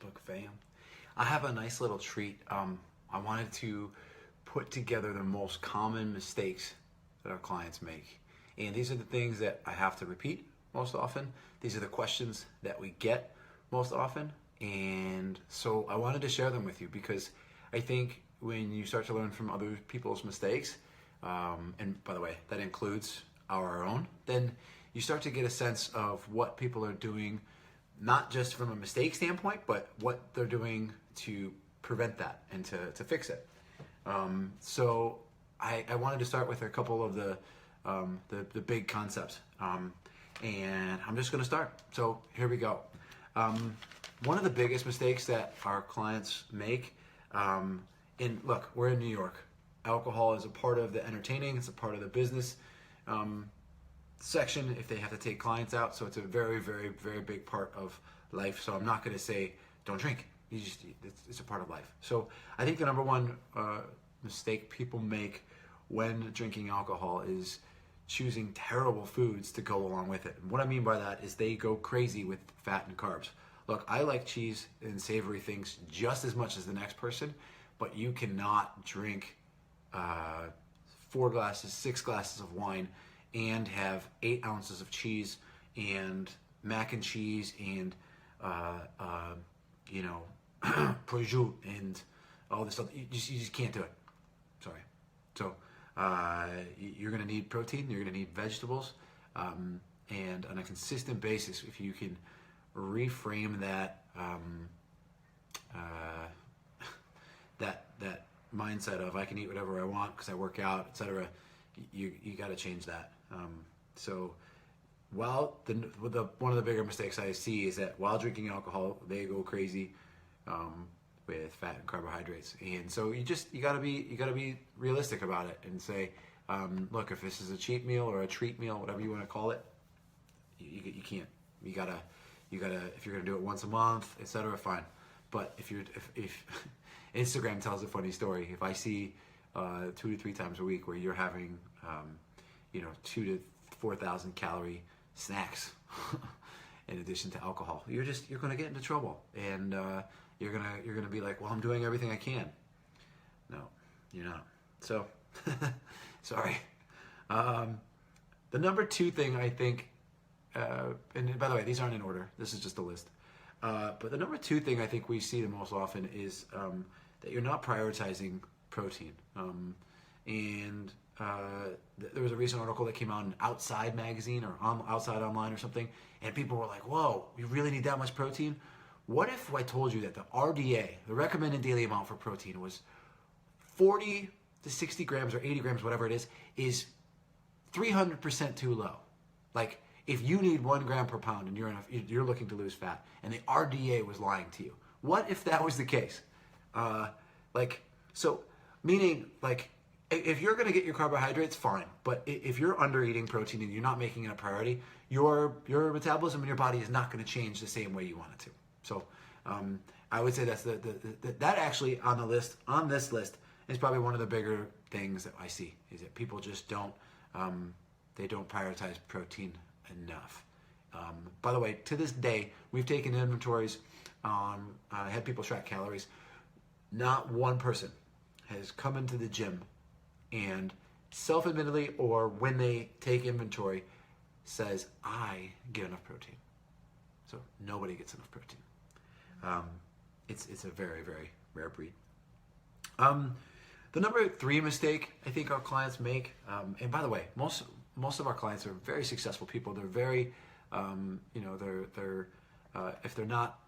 Facebook fam. I have a nice little treat. I wanted to put together the most common mistakes that our clients make. And these are the things that I have to repeat most often. These are the questions that we get most often. And so I wanted to share them with you because I think when you start to learn from other people's mistakes, and by the way, that includes our own, then you start to get a sense of what people are doing, not just from a mistake standpoint, but what they're doing to prevent that and to fix it. So I wanted to start with a couple of the big concepts, and I'm just going to start. So here we go. One of the biggest mistakes that our clients make, look, we're in New York. Alcohol is a part of the entertaining, it's a part of the business section if they have to take clients out. So it's a very, very, very big part of life. So I'm not going to say don't drink. It's a part of life. So I think the number one mistake people make when drinking alcohol is choosing terrible foods to go along with it. And what I mean by that is they go crazy with fat and carbs. Look, I like cheese and savory things just as much as the next person, but you cannot drink 4 glasses, 6 glasses of wine and have 8 ounces of cheese and mac and cheese and prosciutto and all this stuff. You just can't do it. Sorry. So you're going to need protein. You're going to need vegetables, and on a consistent basis, if you can reframe that that mindset of I can eat whatever I want because I work out, etc. You got to change that. So while one of the bigger mistakes I see is that while drinking alcohol, they go crazy with fat and carbohydrates, and so you gotta be realistic about it and say, look, if this is a cheat meal or a treat meal, whatever you want to call it, you can't. You gotta if you're gonna do it once a month, etc. Fine, but if Instagram tells a funny story, if I see 2 to 3 times a week where you're having 2 to 4,000 calorie snacks in addition to alcohol, you're going to get into trouble, and you're gonna be like, well, I'm doing everything I can. No, you're not. So sorry. The number 2 thing I think, and by the way, these aren't in order, this is just a list, but the number 2 thing I think we see the most often is that you're not prioritizing protein. There was a recent article that came out in Outside magazine or Outside Online or something, and people were like, whoa, you really need that much protein? What if I told you that the RDA, the recommended daily amount for protein, was 40 to 60 grams or 80 grams, whatever it is 300% too low? Like, if you need 1 gram per pound and you're looking to lose fat, and the RDA was lying to you, what if that was the case? Meaning, if you're going to get your carbohydrates, fine. But if you're under eating protein and you're not making it a priority, your metabolism in your body is not going to change the same way you want it to. So I would say that's that actually on this list is probably one of the bigger things that I see, is that people just don't prioritize protein enough. By the way, to this day, we've taken inventories on had people track calories. Not one person has come into the gym and self-admittedly or when they take inventory says, I get enough protein. So nobody gets enough protein. It's a very, very rare breed. The number 3 mistake I think our clients make, and by the way, most of our clients are very successful people. They're very, if they're not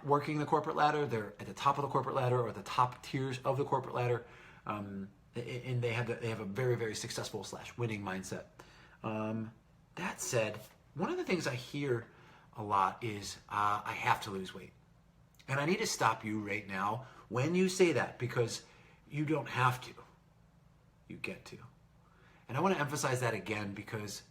working the corporate ladder, they're at the top of the corporate ladder or at the top tiers of the corporate ladder, and they have a very, very successful / winning mindset. That said, one of the things I hear a lot is I have to lose weight, and I need to stop you right now when you say that, because you don't have to, you get to. And I want to emphasize that again, because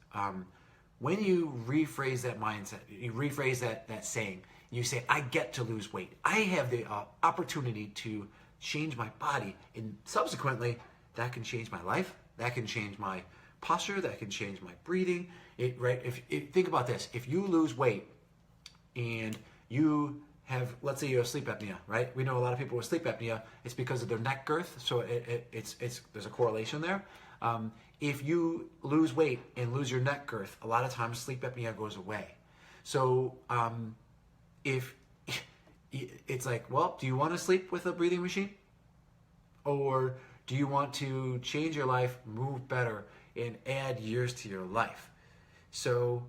when you rephrase that mindset, you rephrase that saying, you say, I get to lose weight. I have the opportunity to change my body, and subsequently, that can change my life, that can change my posture, that can change my breathing. Think about this. If you lose weight and you have, let's say you have sleep apnea, right? We know a lot of people with sleep apnea, it's because of their neck girth, so it's there's a correlation there. If you lose weight and lose your neck girth, a lot of times sleep apnea goes away. So if it's like, well, do you want to sleep with a breathing machine? Or do you want to change your life, move better, and add years to your life? So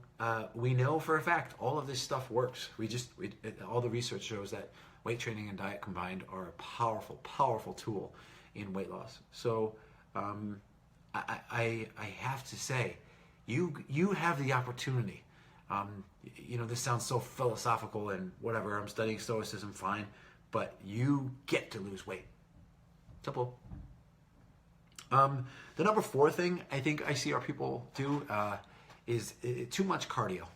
we know for a fact all of this stuff works. All the research shows that weight training and diet combined are a powerful, powerful tool in weight loss. So I have to say, you have the opportunity. This sounds so philosophical and whatever. I'm studying Stoicism, fine, but you get to lose weight. Simple. The number 4 thing I think I see our people do is too much cardio.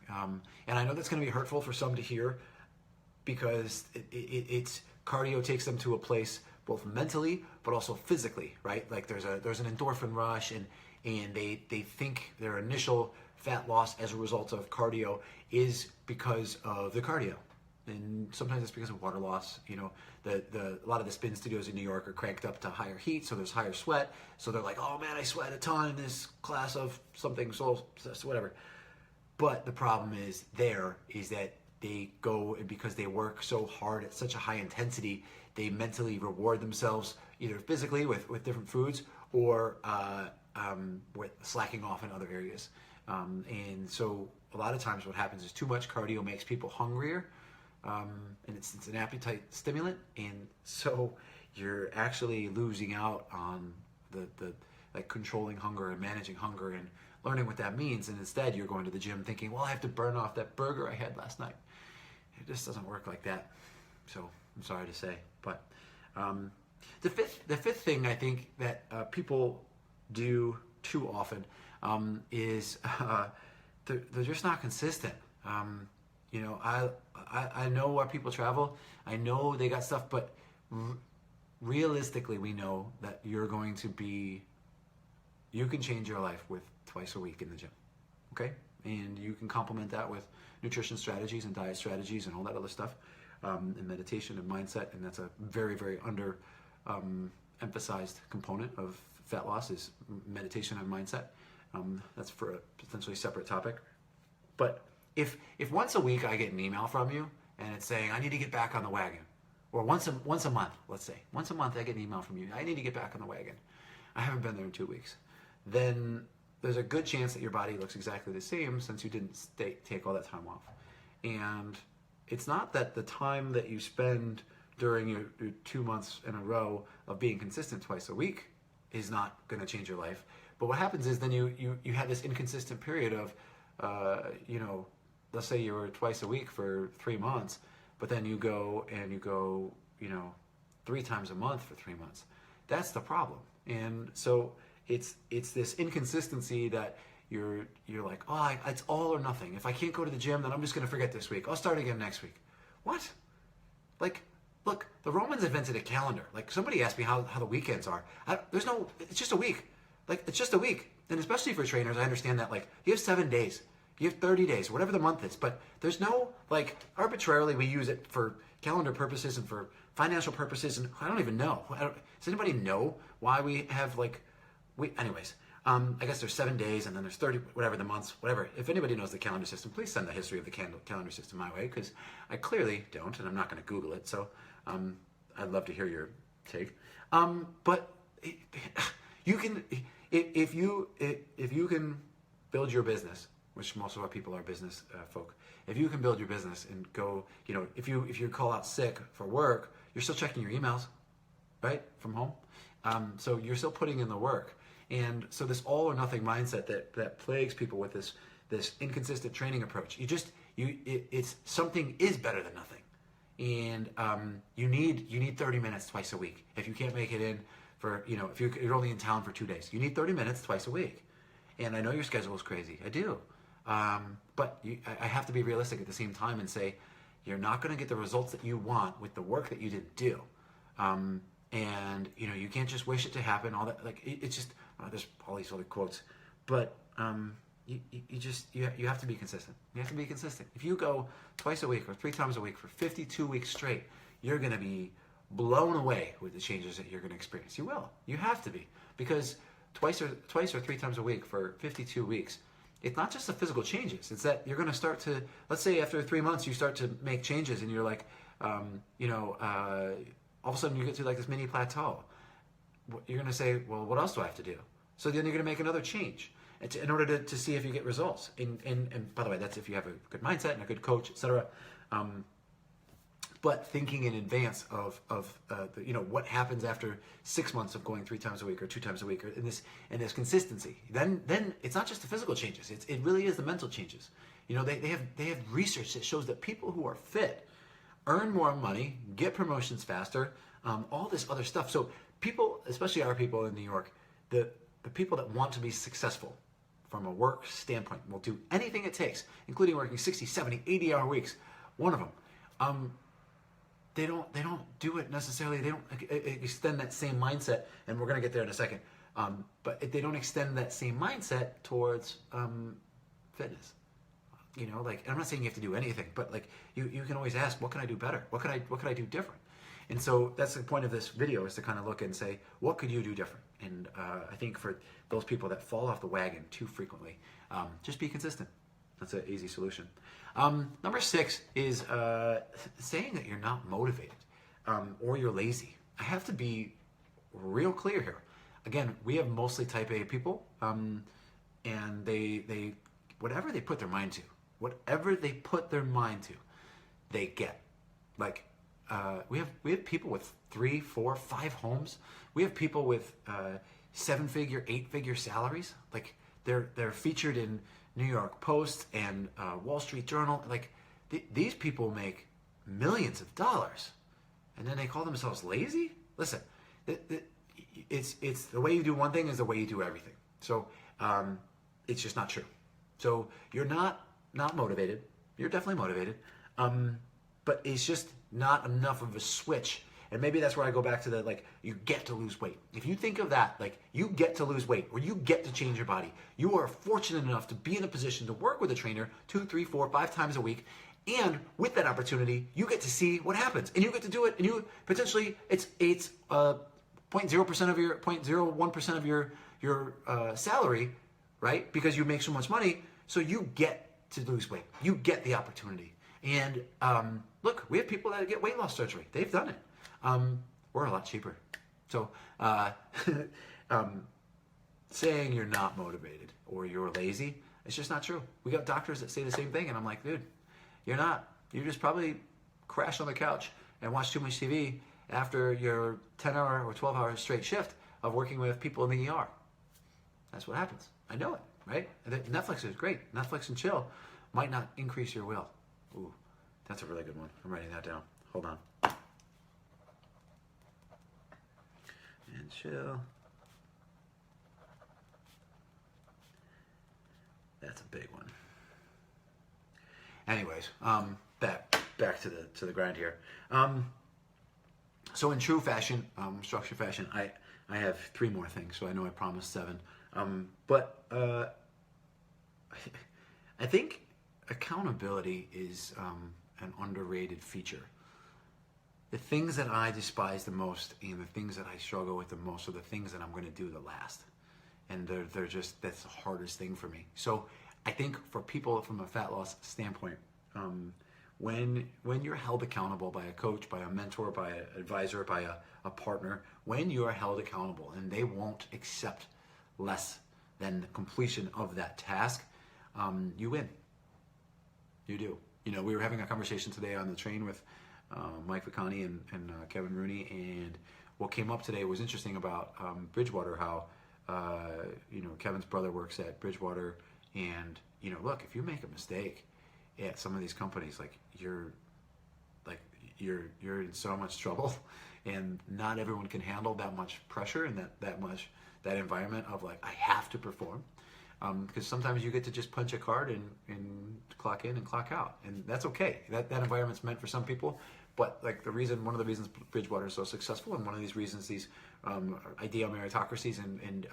And I know that's going to be hurtful for some to hear, because it's cardio takes them to a place both mentally but also physically, right? Like there's an endorphin rush, and they think their initial fat loss as a result of cardio is because of the cardio. And sometimes it's because of water loss. A lot of the spin studios in New York are cranked up to higher heat, so there's higher sweat. So they're like, oh man, I sweat a ton in this class of something, so whatever. But the problem is that they go, and because they work so hard at such a high intensity, they mentally reward themselves either physically with different foods, or with slacking off in other areas. And so a lot of times what happens is too much cardio makes people hungrier. And it's an appetite stimulant, and so you're actually losing out on the like controlling hunger and managing hunger and learning what that means. And instead, you're going to the gym thinking, well, I have to burn off that burger I had last night. It just doesn't work like that. So I'm sorry to say, but the fifth thing I think that people do too often is they're just not consistent. I know why people travel. I know they got stuff, but realistically, we know that you can change your life with twice a week in the gym, okay? And you can complement that with nutrition strategies and diet strategies and all that other stuff, and meditation and mindset. And that's a very, very emphasized component of fat loss is meditation and mindset. That's for a potentially separate topic. But if once a week I get an email from you and it's saying I need to get back on the wagon, or once a month, let's say, once a month I get an email from you, I need to get back on the wagon, I haven't been there in 2 weeks, then there's a good chance that your body looks exactly the same since you didn't take all that time off. And it's not that the time that you spend during your 2 months in a row of being consistent twice a week is not going to change your life. But what happens is then you have this inconsistent period of, let's say you were twice a week for 3 months, but then you go 3 times a month for 3 months. That's the problem. And so it's this inconsistency that you're like, oh, it's all or nothing. If I can't go to the gym, then I'm just going to forget this week. I'll start again next week. What? Like, look, the Romans invented a calendar. Like, somebody asked me how the weekends are. It's just a week. Like, it's just a week. And especially for trainers, I understand that, like, you have 7 days. You have 30 days, whatever the month is. But there's no, like, arbitrarily we use it for calendar purposes and for financial purposes. And I don't even know. Does anybody know why we have, like, anyways, I guess there's 7 days and then there's 30, whatever the months, whatever. If anybody knows the calendar system, please send the history of the calendar system my way, because I clearly don't, and I'm not going to Google it. So I'd love to hear your take. But you can, if you can build your business, which most of our people are business folk. If you can build your business and go, if you call out sick for work, you're still checking your emails, right, from home. So you're still putting in the work. And so this all or nothing mindset that plagues people with this inconsistent training approach. It's something is better than nothing. And you need 30 minutes twice a week. If you can't make it in for, if you're only in town for 2 days, you need 30 minutes twice a week. And I know your schedule is crazy. I do. But I have to be realistic at the same time and say, you're not going to get the results that you want with the work that you didn't do. And you can't just wish it to happen. All that, like, it's just there's all these other quotes, but you have to be consistent. You have to be consistent. If you go twice a week or 3 times a week for 52 weeks straight, you're going to be blown away with the changes that you're going to experience. You will. You have to be, because twice or 3 times a week for 52 weeks, it's not just the physical changes. It's that you're going to start to, let's say after 3 months, you start to make changes, and you're like, all of a sudden you get to like this mini plateau. You're going to say, well, what else do I have to do? So then you're going to make another change in order to see if you get results. And by the way, that's if you have a good mindset and a good coach, etc. But thinking in advance of what happens after 6 months of going 3 times a week or 2 times a week, or in this consistency. Then it's not just the physical changes. It really is the mental changes. They have research that shows that people who are fit earn more money, get promotions faster, all this other stuff. So people, especially our people in New York, the people that want to be successful from a work standpoint will do anything it takes, including working 60, 70, 80-hour weeks. One of them. They don't do it necessarily. They don't extend that same mindset, and we're going to get there in a second. But they don't extend that same mindset towards fitness. Like, I'm not saying you have to do anything, but like you can always ask, what can I do better? What could I do different? And so that's the point of this video, is to kind of look and say, what could you do different? And I think for those people that fall off the wagon too frequently, just be consistent. That's an easy solution. Number 6 is saying that you're not motivated or you're lazy. I have to be real clear here. Again, we have mostly type A people, and they whatever they put their mind to, they get. Like we have people with 3, 4, 5 homes. We have people with 7-figure, 8-figure salaries. Like they're featured in New York Post and Wall Street Journal. Like these people make millions of dollars, and then they call themselves lazy. Listen, it's the way you do one thing is the way you do everything. So it's just not true. So you're not motivated. You're definitely motivated, but it's just not enough of a switch. And maybe that's where I go back to you get to lose weight. If you think of that, like you get to lose weight or you get to change your body, you are fortunate enough to be in a position to work with a trainer 2, 3, 4, 5 times a week. And with that opportunity, you get to see what happens, and you get to do it. And you potentially, it's 0.0% of your 0.01% of your salary, right? Because you make so much money, so you get to lose weight. You get the opportunity. And look, we have people that get weight loss surgery. They've done it. We're a lot cheaper. So saying you're not motivated or you're lazy, it's just not true. We got doctors that say the same thing, and I'm like, dude, you're not. You just probably crash on the couch and watch too much TV after your 10-hour or 12-hour straight shift of working with people in the ER. That's what happens. I know it, right? Netflix is great. Netflix and chill might not increase your will. Ooh, that's a really good one. I'm writing that down. Hold on. And chill. That's a big one. Anyways, back to the grind here. So in true fashion, structured fashion, I have 3 more things. So I know I promised 7. But I think accountability is an underrated feature. The things that I despise the most and the things that I struggle with the most are the things that I'm going to do the last. And they're just, that's the hardest thing for me. So I think for people from a fat loss standpoint, when you're held accountable by a coach, by a mentor, by an advisor, by a partner, when you are held accountable and they won't accept less than the completion of that task, you win. You do. We were having a conversation today on the train with Mike Vicani and Kevin Rooney, and what came up today was interesting about Bridgewater, how Kevin's brother works at Bridgewater, and look, if you make a mistake at some of these companies, you're in so much trouble, and not everyone can handle that much pressure and that environment of I have to perform. Because sometimes you get to just punch a card and clock in and clock out, and that's okay. That environment's meant for some people, But like one of the reasons Bridgewater is so successful, and one of these reasons these ideal meritocracies and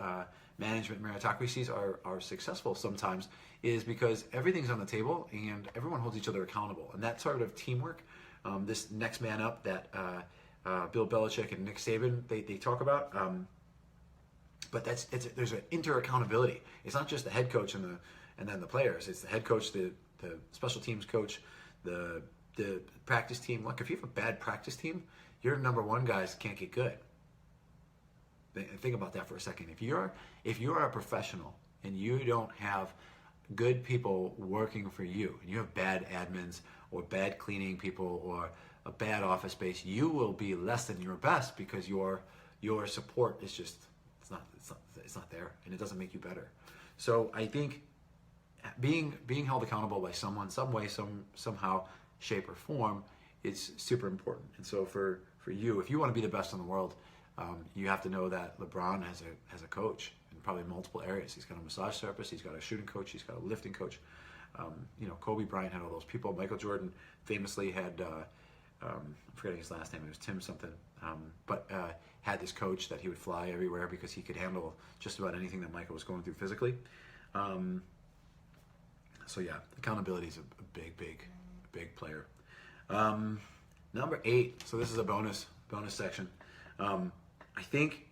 management meritocracies are successful sometimes, is because everything's on the table and everyone holds each other accountable. And that sort of teamwork, this next man up that Bill Belichick and Nick Saban they talk about. But there's an inter-accountability. It's not just the head coach and then the players. It's the head coach, the special teams coach, the practice team. Look, if you have a bad practice team, your number one guys can't get good. Think about that for a second. If you're a professional and you don't have good people working for you, and you have bad admins or bad cleaning people or a bad office space, you will be less than your best because your support is just it's not there, and it doesn't make you better. So I think being held accountable by someone, some way, somehow, shape or form, is super important. And so for you, if you want to be the best in the world, you have to know that LeBron has a coach in probably multiple areas. He's got a massage therapist, he's got a shooting coach, he's got a lifting coach. Kobe Bryant had all those people. Michael Jordan famously had, I'm forgetting his last name, it was Tim something, but had this coach that he would fly everywhere because he could handle just about anything that Michael was going through physically. So yeah, accountability is a big player. Number 8, so this is a bonus section. I think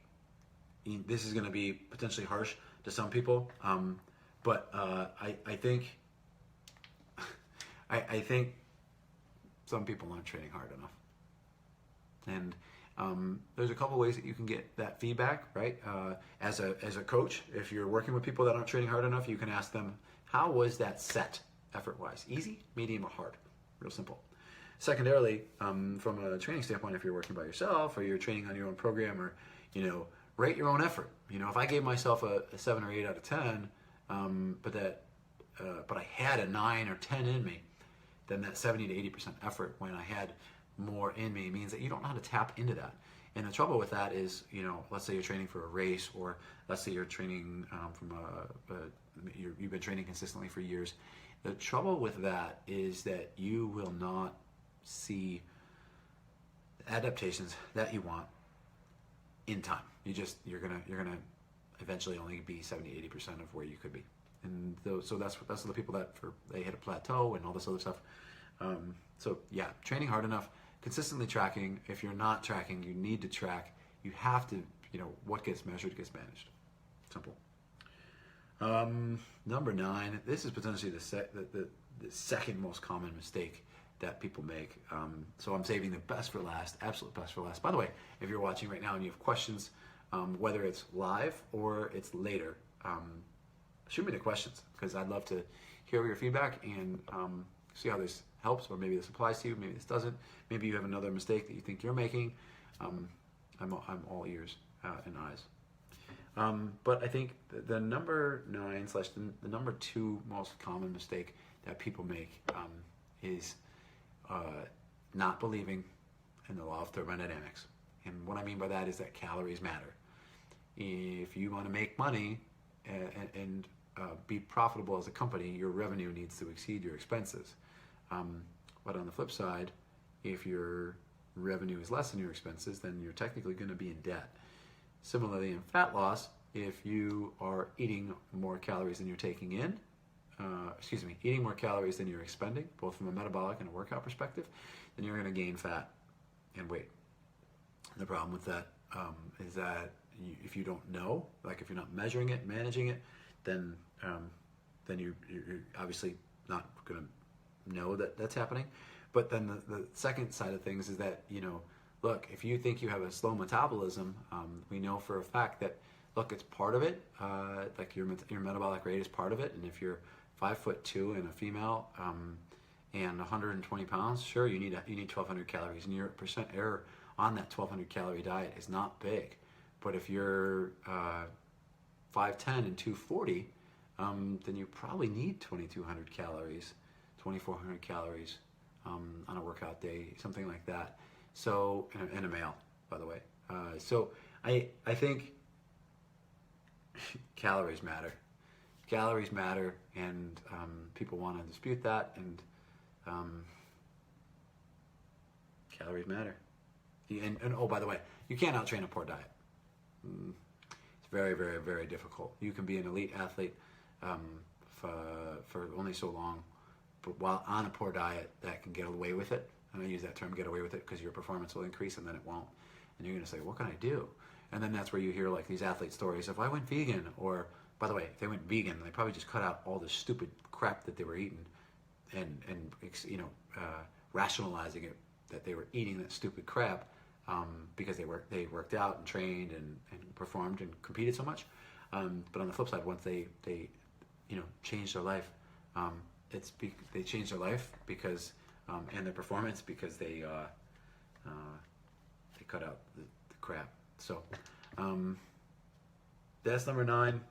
this is going to be potentially harsh to some people, but I think some people aren't training hard enough. And there's a couple ways that you can get that feedback, right? As a coach, if you're working with people that aren't training hard enough, you can ask them, how was that set effort-wise? Easy, medium, or hard? Real simple. Secondarily, from a training standpoint, if you're working by yourself or you're training on your own program, or rate your own effort. If I gave myself a 7 or 8 out of 10, but I had a 9 or 10 in me, then that 70 to 80% effort when I had more in me means that you don't know how to tap into that. And the trouble with that is, let's say you're training for a race, or let's say you're training you've been training consistently for years. The trouble with that is that you will not see adaptations that you want in time. You're gonna eventually only be 70-80% of where you could be. And so that's the people that they hit a plateau and all this other stuff. So yeah, training hard enough, consistently tracking. If you're not tracking, you need to track. You have to, what gets measured gets managed. Simple. Number 9. This is potentially the second most common mistake that people make. So I'm saving the best for last, absolute best for last. By the way, if you're watching right now and you have questions, whether it's live or it's later, shoot me the questions, because I'd love to hear your feedback and see how this helps, or maybe this applies to you, maybe this doesn't. Maybe you have another mistake that you think you're making. I'm all ears and eyes. But I think the number 9 / the number 2 most common mistake that people make is not believing in the law of thermodynamics. And what I mean by that is that calories matter. If you want to make money and be profitable as a company, your revenue needs to exceed your expenses. But on the flip side, if your revenue is less than your expenses, then you're technically going to be in debt. Similarly, in fat loss, if you are eating more calories than you're taking in, eating more calories than you're expending, both from a metabolic and a workout perspective, then you're going to gain fat and weight. The problem with that is that if you don't know, like if you're not measuring it, managing it, then you're obviously not going to know that that's happening. But then the second side of things is that, look, if you think you have a slow metabolism, we know for a fact that, look, it's part of it. Like your metabolic rate is part of it. And if you're 5'2" and a female and 120 pounds, sure, you need 1,200 calories, and your percent error on that 1,200 calorie diet is not big. But if you're 5'10" and 240, then you probably need 2,200 calories, 2,400 calories on a workout day, something like that. So, and a male, by the way. So I think calories matter. Calories matter, and people want to dispute that. And Calories matter. And oh, by the way, you can't out-train a poor diet. It's very, very, very difficult. You can be an elite athlete for only so long, but while on a poor diet, that can get away with it. And I use that term, get away with it, because your performance will increase and then it won't. And you're going to say, what can I do? And then that's where you hear like these athlete stories of, I went vegan, or by the way, if they went vegan, they probably just cut out all the stupid crap that they were eating and rationalizing it that they were eating that stupid crap because they worked out and trained and performed and competed so much. But on the flip side, once they changed their life, they changed their life because and their performance because they cut out the crap. So that's number 9.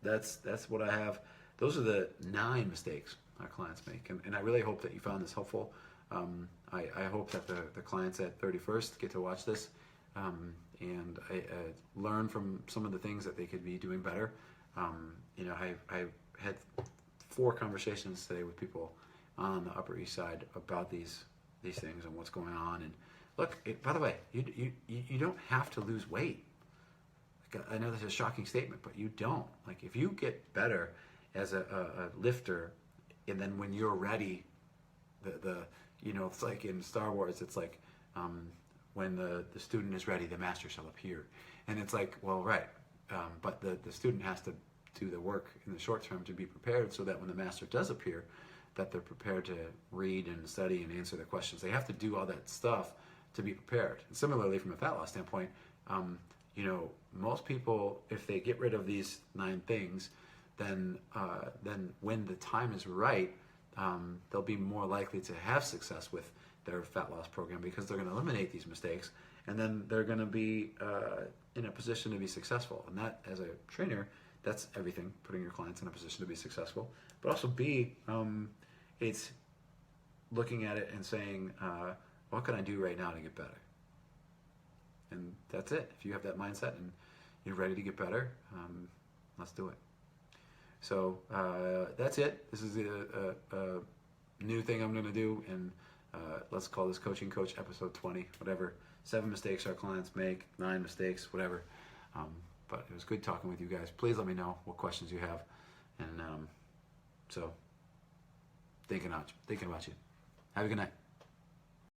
That's what I have. Those are the 9 mistakes our clients make, and I really hope that you found this helpful. I hope that the clients at 31st get to watch this and learn from some of the things that they could be doing better. I had 4 conversations today with people on the Upper East Side about these things and what's going on. And look, by the way, you don't have to lose weight. Like, I know this is a shocking statement, but you don't. Like, if you get better as a lifter, and then when you're ready, it's like in Star Wars, it's like when the student is ready, the master shall appear. And it's like, well, right, but the student has to do the work in the short term to be prepared so that when the master does appear, that they're prepared to read and study and answer the questions. They have to do all that stuff to be prepared. And similarly, from a fat loss standpoint, most people, if they get rid of these 9 things, then when the time is right, they'll be more likely to have success with their fat loss program because they're going to eliminate these mistakes, and then they're going to be in a position to be successful. And that, as a trainer, that's everything, putting your clients in a position to be successful. But also B, it's looking at it and saying, what can I do right now to get better? And that's it. If you have that mindset and you're ready to get better, let's do it. So that's it. This is a new thing I'm going to do, and let's call this Coaching Coach episode 20, whatever. 7 mistakes our clients make, 9 mistakes, whatever. But it was good talking with you guys. Please let me know what questions you have. And so, thinking about you. Have a good night.